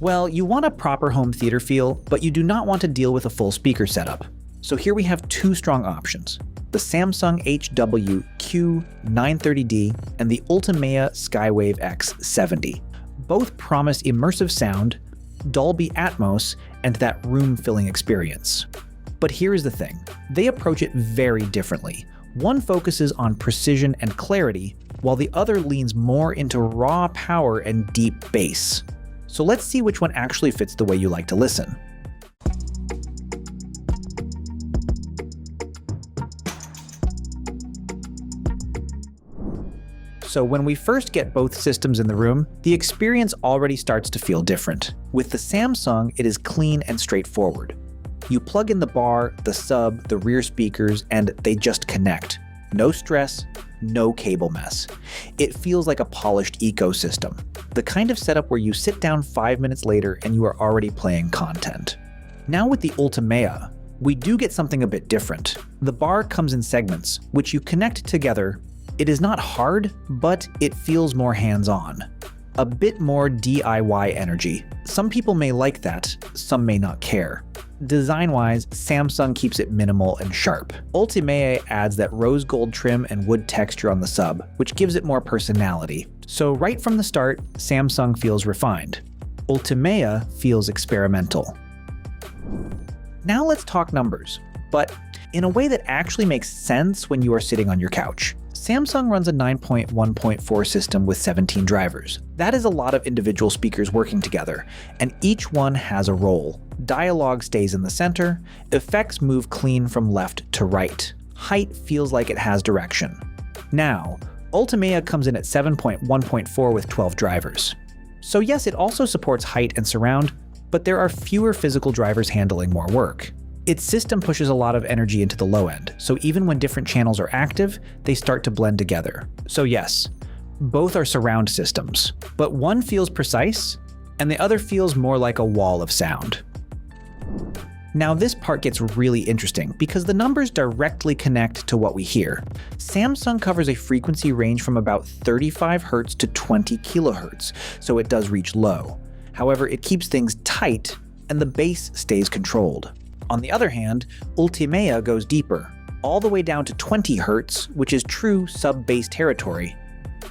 Well, you want a proper home theater feel, but you do not want to deal with a full speaker setup. So here we have two strong options: the Samsung HW-Q930D and the Ultimea Skywave X70. Both promise immersive sound, Dolby Atmos, and that room-filling experience. But here's the thing, they approach it very differently. One focuses on precision and clarity, while the other leans more into raw power and deep bass. So let's see which one actually fits the way you like to listen. So when we first get both systems in the room, the experience already starts to feel different. With the Samsung, it is clean and straightforward. You plug in the bar, the sub, the rear speakers, and they just connect. No stress, no cable mess. It feels like a polished ecosystem. The kind of setup where you sit down 5 minutes later and you are already playing content. Now with the Ultimea, we do get something a bit different. The bar comes in segments, which you connect together. It is not hard, but it feels more hands-on. A bit more DIY energy. Some people may like that, some may not care. Design-wise, Samsung keeps it minimal and sharp. Ultimea adds that rose gold trim and wood texture on the sub, which gives it more personality. So right from the start, Samsung feels refined. Ultimea feels experimental. Now let's talk numbers, but in a way that actually makes sense when you are sitting on your couch. Samsung runs a 9.1.4 system with 17 drivers. That is a lot of individual speakers working together, and each one has a role. Dialogue stays in the center, effects move clean from left to right. Height feels like it has direction. Now, Ultimea comes in at 7.1.4 with 12 drivers. So yes, it also supports height and surround, but there are fewer physical drivers handling more work. Its system pushes a lot of energy into the low end, so even when different channels are active, they start to blend together. So yes, both are surround systems, but one feels precise, and the other feels more like a wall of sound. Now this part gets really interesting because the numbers directly connect to what we hear. Samsung covers a frequency range from about 35 Hz to 20 kHz, so it does reach low. However, it keeps things tight, and the bass stays controlled. On the other hand, Ultimea goes deeper, all the way down to 20 Hz, which is true sub-bass territory.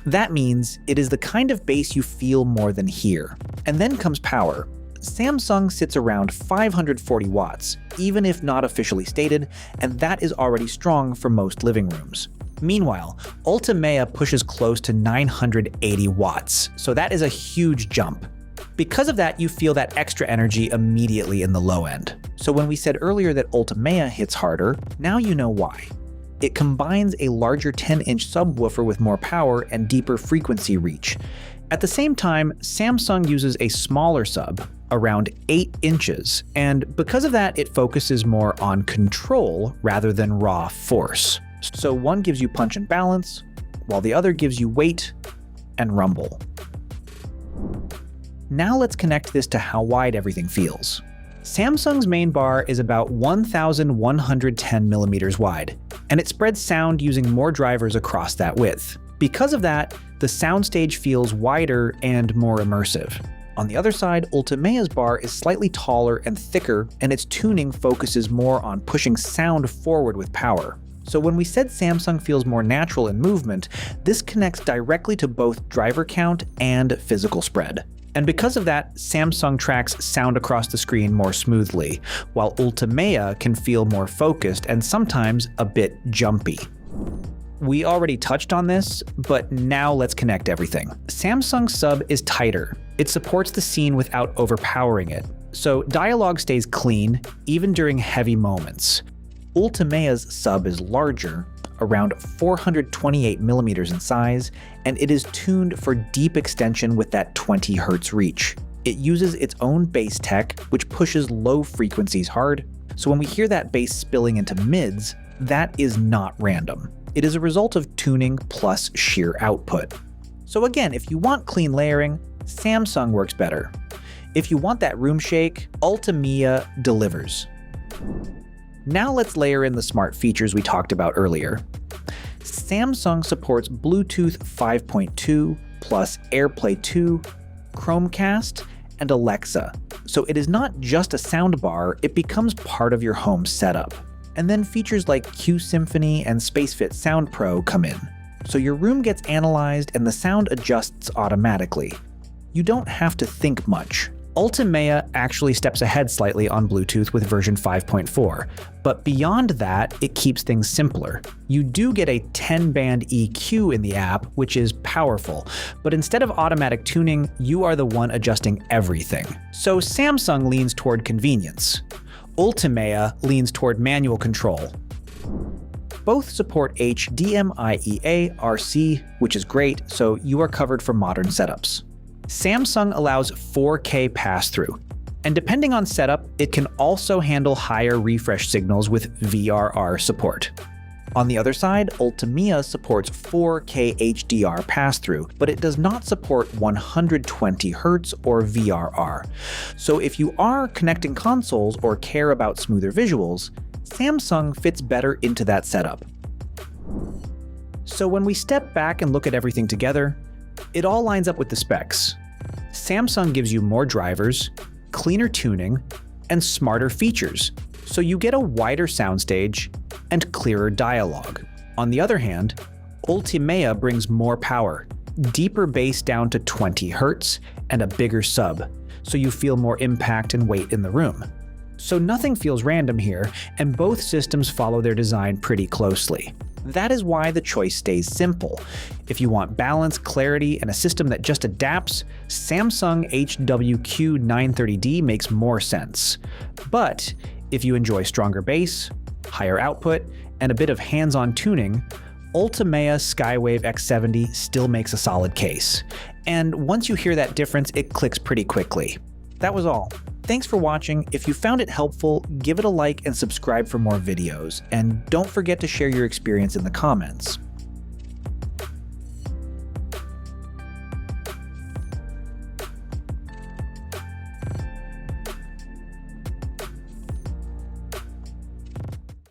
That means it is the kind of bass you feel more than hear. And then comes power. Samsung sits around 540 watts, even if not officially stated, and that is already strong for most living rooms. Meanwhile, Ultimea pushes close to 980 watts, so that is a huge jump. Because of that, you feel that extra energy immediately in the low end. So when we said earlier that Ultimea hits harder, now you know why. It combines a larger 10-inch subwoofer with more power and deeper frequency reach. At the same time, Samsung uses a smaller sub, around 8 inches, and because of that, it focuses more on control rather than raw force. So one gives you punch and balance, while the other gives you weight and rumble. Now let's connect this to how wide everything feels. Samsung's main bar is about 1,110 millimeters wide, and it spreads sound using more drivers across that width. Because of that, the Soundstage feels wider and more immersive. On the other side, Ultimea's bar is slightly taller and thicker, and its tuning focuses more on pushing sound forward with power. So when we said Samsung feels more natural in movement, this connects directly to both driver count and physical spread. And because of that, Samsung tracks sound across the screen more smoothly, while Ultimea can feel more focused and sometimes a bit jumpy. We already touched on this, but now let's connect everything. Samsung's sub is tighter. It supports the scene without overpowering it, so dialogue stays clean, even during heavy moments. Ultimea's sub is larger, around 428 millimeters in size, and it is tuned for deep extension with that 20 Hz reach. It uses its own bass tech, which pushes low frequencies hard, so when we hear that bass spilling into mids, that is not random. It is a result of tuning plus sheer output. So again, if you want clean layering, Samsung works better. If you want that room shake, Ultimea delivers. Now let's layer in the smart features we talked about earlier. Samsung supports Bluetooth 5.2 plus AirPlay 2, Chromecast, and Alexa, so it is not just a soundbar, it becomes part of your home setup. And then features like Q Symphony and SpaceFit Sound Pro come in, so your room gets analyzed and the sound adjusts automatically. You don't have to think much. Ultimea actually steps ahead slightly on Bluetooth with version 5.4, but beyond that, it keeps things simpler. You do get a 10-band EQ in the app, which is powerful, but instead of automatic tuning, you are the one adjusting everything. So Samsung leans toward convenience. Ultimea leans toward manual control. Both support HDMI RC, which is great, so you are covered for modern setups. Samsung allows 4K pass-through, and depending on setup, it can also handle higher refresh signals with VRR support. On the other side, Ultimea supports 4K HDR pass-through, but it does not support 120 Hz or VRR. So if you are connecting consoles or care about smoother visuals, Samsung fits better into that setup. So when we step back and look at everything together, it all lines up with the specs. Samsung gives you more drivers, cleaner tuning, and smarter features, so you get a wider soundstage and clearer dialogue. On the other hand, Ultimea brings more power, deeper bass down to 20 Hz, and a bigger sub, so you feel more impact and weight in the room. So nothing feels random here, and both systems follow their design pretty closely. That is why the choice stays simple. If you want balance, clarity, and a system that just adapts, Samsung HW-Q930D makes more sense. But if you enjoy stronger bass, higher output, and a bit of hands-on tuning, Ultimea Skywave X70 still makes a solid case. And once you hear that difference, it clicks pretty quickly. That was all. Thanks for watching. If you found it helpful, give it a like and subscribe for more videos. And don't forget to share your experience in the comments.